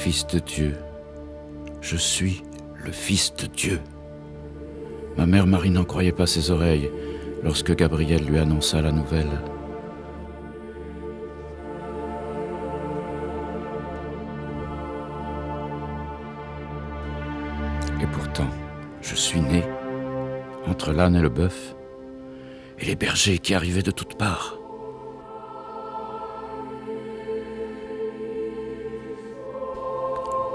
Fils de Dieu. Je suis le Fils de Dieu. Ma mère Marie n'en croyait pas ses oreilles lorsque Gabriel lui annonça la nouvelle. Et pourtant, je suis né entre l'âne et le bœuf, et les bergers qui arrivaient de toutes parts.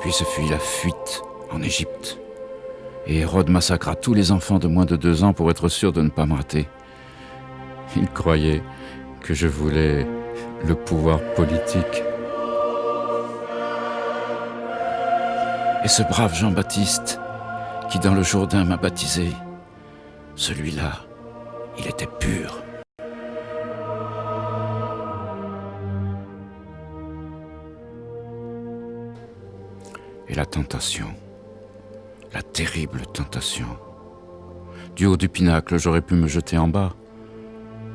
Puis ce fut la fuite en Égypte, et Hérode massacra tous les enfants de moins de 2 ans pour être sûr de ne pas me rater. Il croyait que je voulais le pouvoir politique. Et ce brave Jean-Baptiste, qui dans le Jourdain m'a baptisé, celui-là, il était pur. Et la tentation, la terrible tentation. Du haut du pinacle, j'aurais pu me jeter en bas.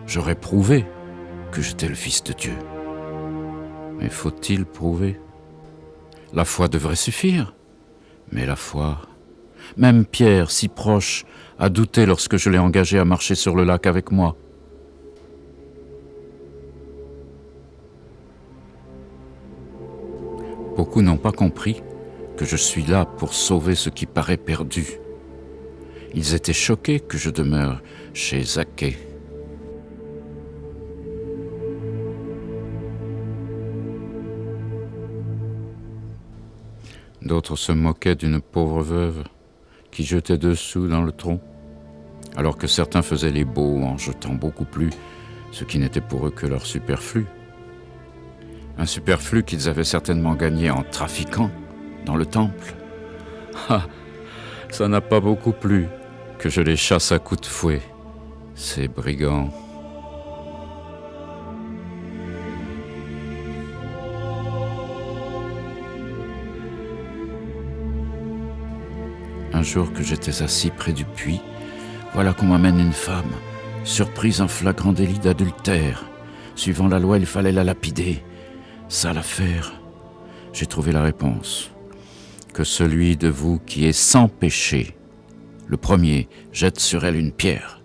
J'aurais prouvé que j'étais le Fils de Dieu. Mais faut-il prouver? La foi devrait suffire. Mais la foi, même Pierre, si proche, a douté lorsque je l'ai engagé à marcher sur le lac avec moi. Beaucoup n'ont pas compris que je suis là pour sauver ce qui paraît perdu. Ils étaient choqués que je demeure chez Zaché. D'autres se moquaient d'une pauvre veuve qui jetait 2 sous dans le tronc, alors que certains faisaient les beaux en jetant beaucoup plus, ce qui n'était pour eux que leur superflu. Un superflu qu'ils avaient certainement gagné en trafiquant dans le temple. Ah, ça n'a pas beaucoup plu que je les chasse à coups de fouet, ces brigands. Un jour que j'étais assis près du puits, voilà qu'on m'amène une femme, surprise en flagrant délit d'adultère. Suivant la loi, il fallait la lapider. Sale affaire. J'ai trouvé la réponse. Que celui de vous qui est sans péché, le premier, jette sur elle une pierre.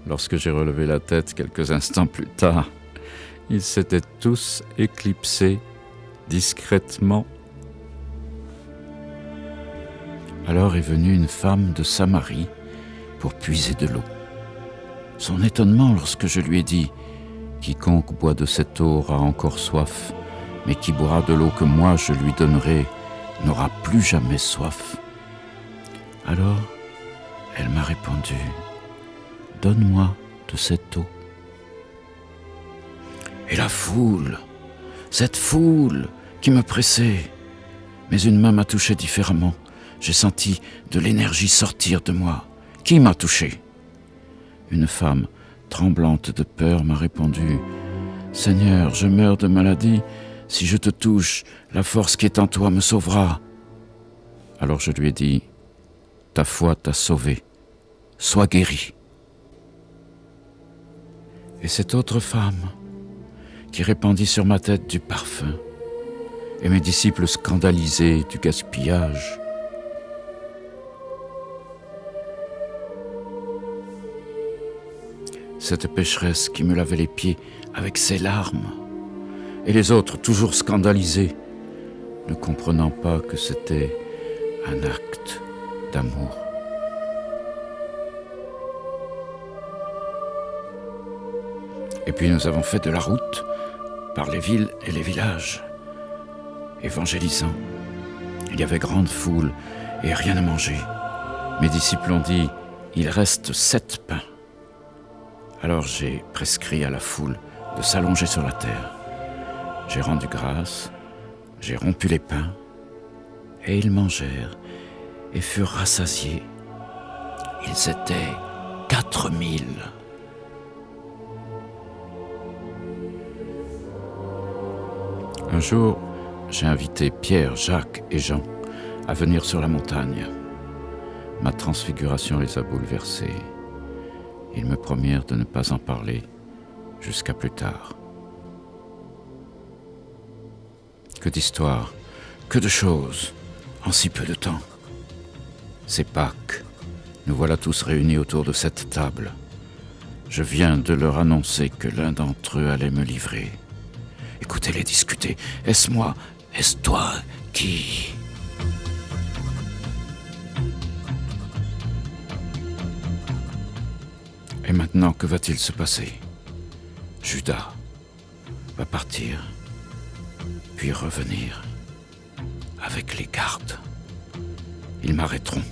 Lorsque j'ai relevé la tête quelques instants plus tard, ils s'étaient tous éclipsés discrètement. Alors est venue une femme de Samarie pour puiser de l'eau. Son étonnement lorsque je lui ai dit « Quiconque boit de cette eau aura encore soif, mais qui boira de l'eau que moi je lui donnerai n'aura plus jamais soif. » Alors, elle m'a répondu « Donne-moi de cette eau. » Et la foule, cette foule qui me pressait, mais une main m'a touché différemment. J'ai senti de l'énergie sortir de moi. Qui m'a touché? Une femme, tremblante de peur, m'a répondu « Seigneur, je meurs de maladie. Si je te touche, la force qui est en toi me sauvera. » Alors je lui ai dit « Ta foi t'a sauvé. Sois guéri. » Et cette autre femme qui répandit sur ma tête du parfum, et mes disciples scandalisés du gaspillage, cette pécheresse qui me lavait les pieds avec ses larmes, et les autres toujours scandalisés, ne comprenant pas que c'était un acte d'amour. Et puis nous avons fait de la route par les villes et les villages, évangélisant. Il y avait grande foule et rien à manger. Mes disciples ont dit « Il reste 7 pains. » Alors j'ai prescrit à la foule de s'allonger sur la terre. J'ai rendu grâce, j'ai rompu les pains, et ils mangèrent et furent rassasiés. Ils étaient 4000. Un jour, j'ai invité Pierre, Jacques et Jean à venir sur la montagne. Ma transfiguration les a bouleversés. Ils me promirent de ne pas en parler jusqu'à plus tard. Que d'histoires, que de choses en si peu de temps. C'est Pâques. Nous voilà tous réunis autour de cette table. Je viens de leur annoncer que l'un d'entre eux allait me livrer. Écoutez-les discuter. Est-ce moi? Est-ce toi? Qui? Et maintenant, que va-t-il se passer? Judas va partir, puis revenir avec les gardes. Ils m'arrêteront.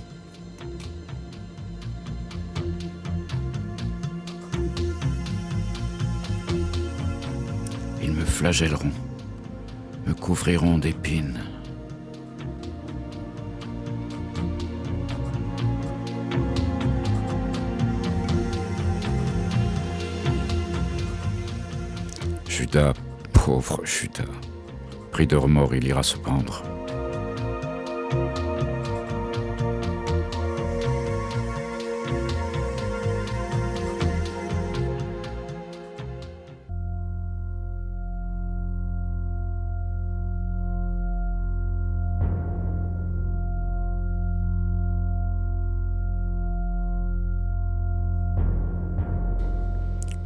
Ils me flagelleront, me couvriront d'épines. Judas, pauvre Judas. Pris de remords, il ira se pendre.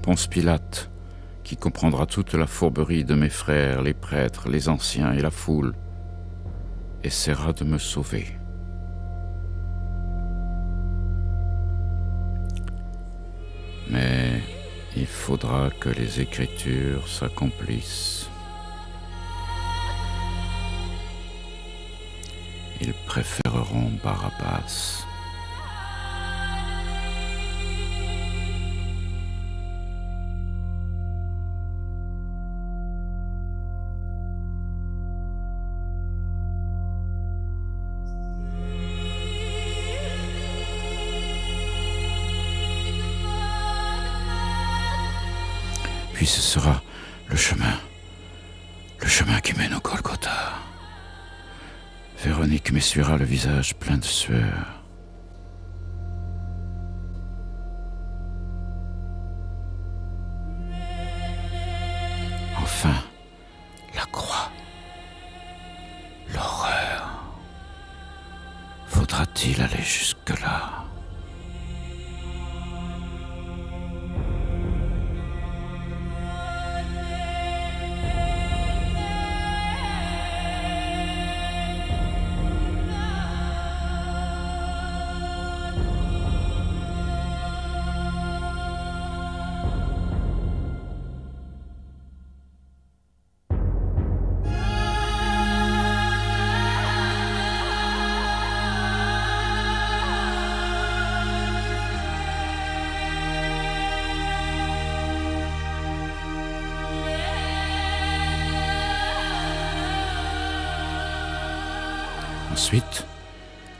Ponce Pilate, qui comprendra toute la fourberie de mes frères, les prêtres, les anciens et la foule, essaiera de me sauver. Mais il faudra que les Écritures s'accomplissent. Ils préféreront Barabbas. Puis ce sera le chemin qui mène au Golgotha. Véronique m'essuiera le visage plein de sueur. Enfin, la croix, l'horreur. Faudra-t-il aller jusque-là ?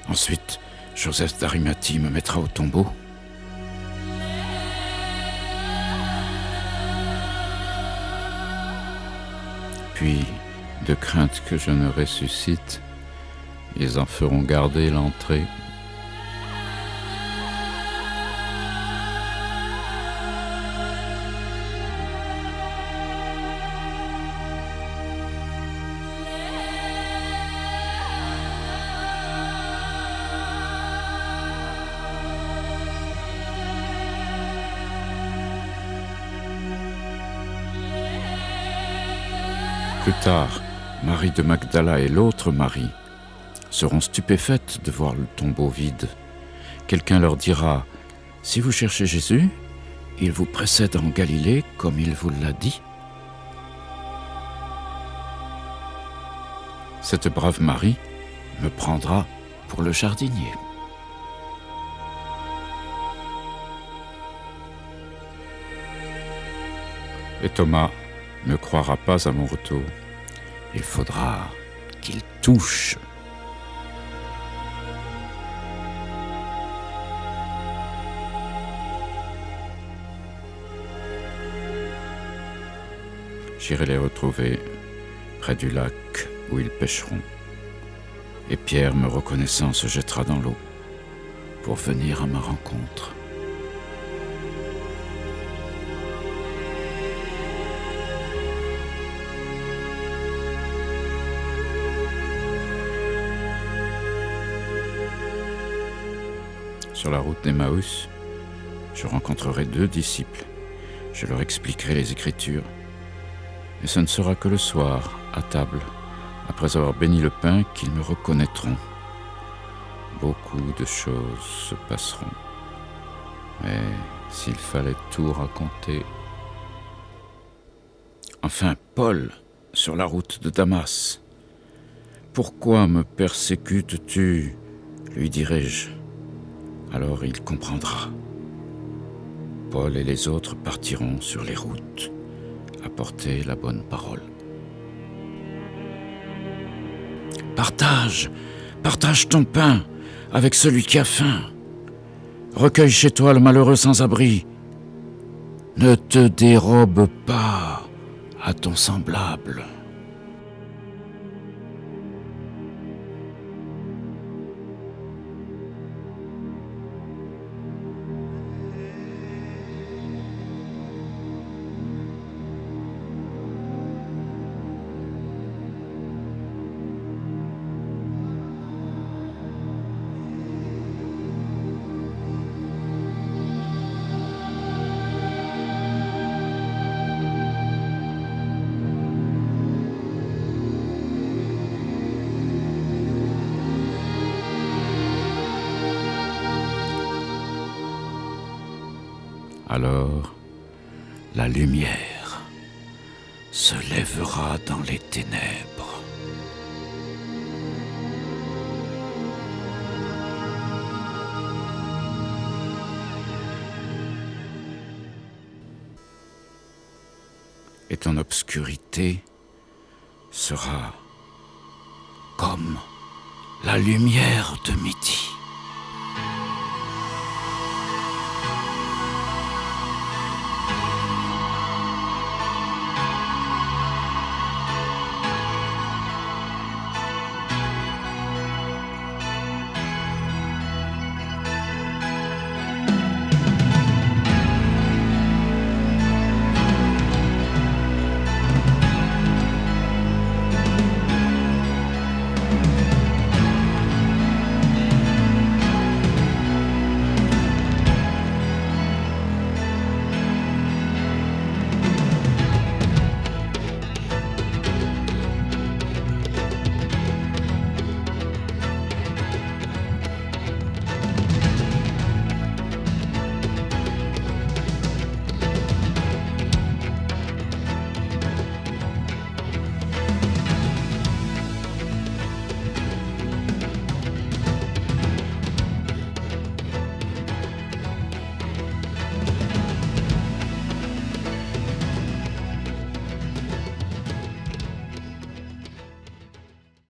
Ensuite, Joseph d'Arimathie me mettra au tombeau. Puis, de crainte que je ne ressuscite, ils en feront garder l'entrée. Plus tard, Marie de Magdala et l'autre Marie seront stupéfaites de voir le tombeau vide. Quelqu'un leur dira : « Si vous cherchez Jésus, il vous précède en Galilée comme il vous l'a dit. » Cette brave Marie me prendra pour le jardinier. Et Thomas ne croira pas à mon retour. Il faudra qu'il touche. J'irai les retrouver près du lac où ils pêcheront. Et Pierre, me reconnaissant, se jettera dans l'eau pour venir à ma rencontre. Sur la route d'Emmaüs, je rencontrerai 2 disciples. Je leur expliquerai les Écritures. Et ce ne sera que le soir, à table, après avoir béni le pain, qu'ils me reconnaîtront. Beaucoup de choses se passeront. Mais s'il fallait tout raconter... Enfin, Paul, sur la route de Damas. Pourquoi me persécutes-tu ? Lui dirai-je. Alors il comprendra. Paul et les autres partiront sur les routes, apporter la bonne parole. Partage ton pain avec celui qui a faim. Recueille chez toi le malheureux sans-abri. Ne te dérobe pas à ton semblable. Alors, la lumière se lèvera dans les ténèbres. Et ton obscurité sera comme la lumière de midi.